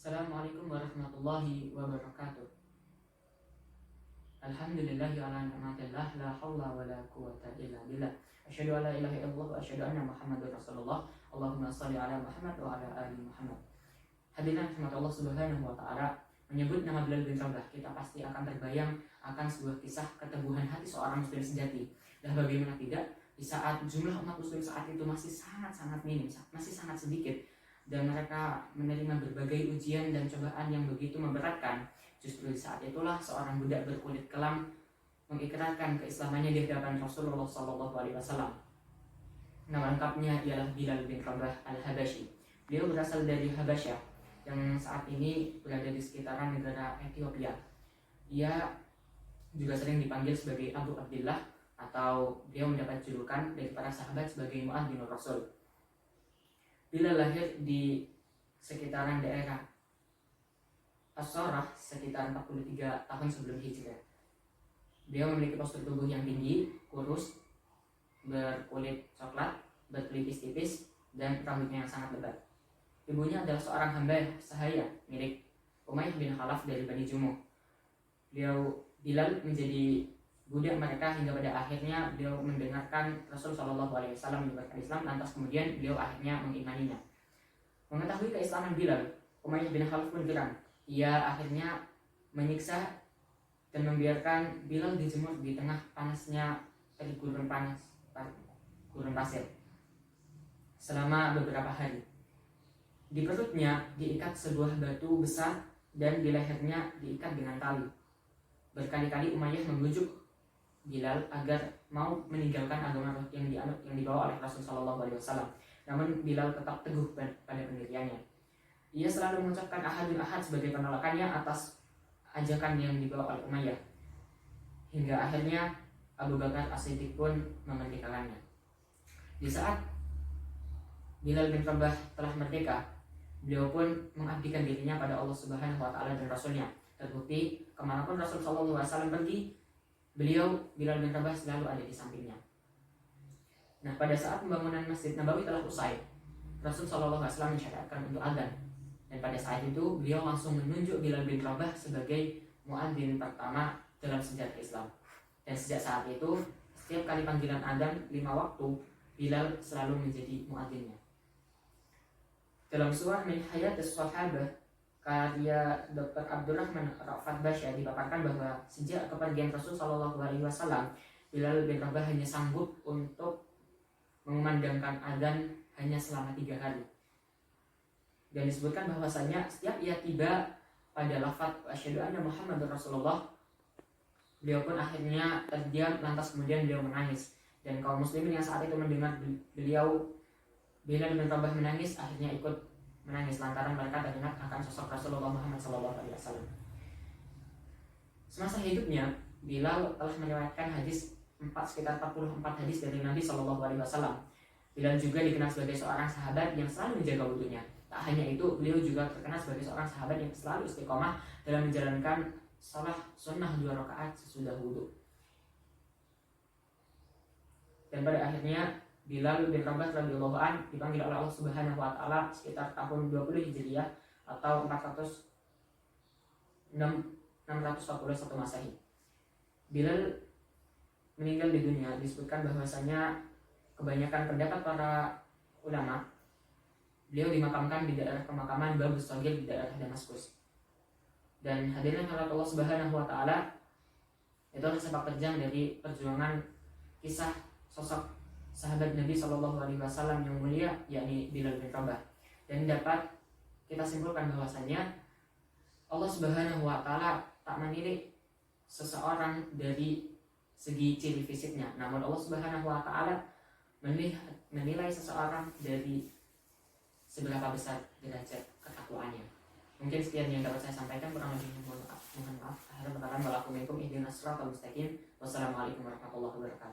Assalamualaikum warahmatullahi wabarakatuh. Alhamdulillahi ala ni'matillah, la haula wa la quwata illa billah. Asyhadu an la ilaha illallah wa asyhadu anna Muhammadar Rasulullah. Allahumma shalli ala Muhammad wa ala ali Muhammad. Hadirin rahmat Allah Subhanahu wa taala, menyebut nama Bilal bin Rabah, kita pasti akan terbayang akan sebuah kisah keteguhan hati seorang muslim sejati. Dan bagaimana tidak, di saat jumlah umat muslim saat itu masih sangat minim, masih sangat sedikit, dan mereka menerima berbagai ujian dan cobaan yang begitu memberatkan. Justru di saat itulah seorang budak berkulit kelam mengikrarkan keislamannya di hadapan Rasulullah SAW. Nama lengkapnya ialah Bilal bin Rabah al-Habasyi. Beliau berasal dari Habasyah yang saat ini berada di sekitaran negara Ethiopia. Ia juga sering dipanggil sebagai Abu Abdillah, atau beliau mendapat julukan dari para sahabat sebagai Mu'adzinur Rasul. Bilal lahir di sekitaran daerah As-Sorah sekitar 43 tahun sebelum Hijrah. Beliau memiliki postur tubuh yang tinggi, kurus, berkulit coklat, berpelipis tipis, dan rambutnya yang sangat lebat. Ibunya adalah seorang hamba sahaya milik Umayyah bin Khalaf dari Bani Jumuh. Bilal menjadi budak mereka hingga pada akhirnya beliau mendengarkan Rasul SAW menyebarkan Islam, lantas kemudian beliau akhirnya mengimaninya. Mengetahui keislaman Bilal, Umayyah bin Khalaf pun geram. Ia akhirnya menyiksa dan membiarkan Bilal dijemur di tengah panasnya gurun pasir selama beberapa hari. Di perutnya diikat sebuah batu besar dan di lehernya diikat dengan tali. Berkali-kali Umayyah membujuk Bilal agar mau meninggalkan agama yang dibawa oleh Rasulullah SAW. Namun Bilal tetap teguh pada pendiriannya. Ia selalu mengucapkan ahadun ahad sebagai penolakannya atas ajakan yang dibawa oleh Umayyah. Hingga akhirnya Abu Bakar As-Siddiq pun memerdekakannya. Di saat Bilal bin Rabah telah merdeka, beliau pun mengabdikan dirinya pada Allah Subhanahu wa taala dan Rasulnya. Terbukti kemanapun Rasul SAW pergi, Bilal bin Rabah selalu ada di sampingnya. Nah, pada saat pembangunan Masjid Nabawi telah usai, Rasul SAW mensyariatkan untuk adzan. Dan pada saat itu beliau langsung menunjuk Bilal bin Rabah sebagai muadzin pertama dalam sejarah Islam. Dan sejak saat itu, setiap kali panggilan adzan 5 waktu, Bilal selalu menjadi muadzinnya. Dalam surah Min Hayatis Sahabah karya Dr. Abdurrahman Ra'fat Basya dipaparkan bahwa sejak kepergian Rasul SAW, Bilal bin Rabah hanya sanggup untuk mengumandangkan adzan hanya selama 3 hari. Dan disebutkan bahwasanya setiap ia tiba pada lafaz asyhadu anna Muhammadar Rasulullah, beliau pun akhirnya terdiam, lantas kemudian beliau menangis. Dan kaum muslimin yang saat itu mendengar Bilal bin Rabah menangis, akhirnya ikut menangis lantaran mereka teringat akan sosok Rasulullah Muhammad SAW. Semasa hidupnya, Bilal telah meriwayatkan sekitar 44 hadis dari Nabi SAW. Bilal juga dikenal sebagai seorang sahabat yang selalu menjaga wudunya. Tak hanya itu, beliau juga terkenal sebagai seorang sahabat yang selalu istiqomah dalam menjalankan salat sunnah 2 rakaat sesudah wudu. Dan pada akhirnya Bilal bin Rabah radhiyallahu an dipanggil oleh Allah Subhanahu wa taala sekitar tahun 20 Hijriah atau 641 Masehi. Bilal meninggal di dunia. Disebutkan bahwasanya kebanyakan pendapat para ulama, beliau dimakamkan di daerah pemakaman Babus Sagir di daerah Damaskus. Dan hadirin Allah Subhanahu wa taala, itu adalah sepak terjang dari perjuangan kisah sosok sahabat Nabi SAW yang mulia, yakni Bilal bin Rabah. Dan dapat kita simpulkan bahwasanya Allah Subhanahu wa taala tak menilai seseorang dari segi ciri fisiknya, namun Allah Subhanahu wa taala menilai seseorang dari seberapa besar derajat ketakwaannya. Mungkin sekian yang dapat saya sampaikan, kurang lebih mohon maaf. Akhirnya berkata walakum minkum ihdinas siratal mustaqim. Wassalamualaikum warahmatullahi wabarakatuh.